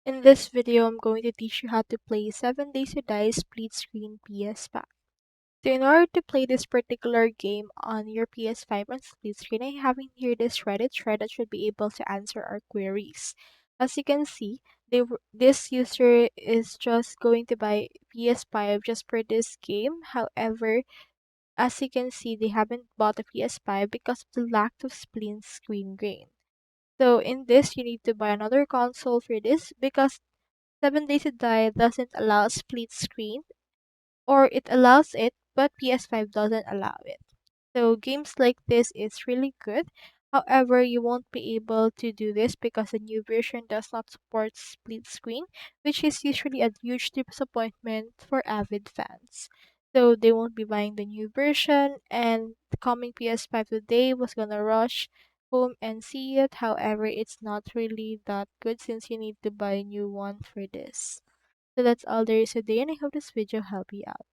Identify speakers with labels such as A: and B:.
A: In this video, I'm going to teach you how to play 7 Days to Die Split Screen PS5. So in order to play this particular game on your PS5 on split screen, I have in here this thread that should be able to answer our queries. As you can see, this user is just going to buy PS5 just for this game. However, as you can see, they haven't bought a PS5 because of the lack of split screen gain. So in this, you need to buy another console for this because 7 Days to Die doesn't allow split screen, or it allows it, but PS5 doesn't allow it. So games like this is really good. However, you won't be able to do this because the new version does not support split screen, which is usually a huge disappointment for avid fans. So they won't be buying the new version, and the coming PS5 today was gonna rush home and see it. However, it's not really that good since you need to buy a new one for this. So that's all there is today, and I hope this video helped you out.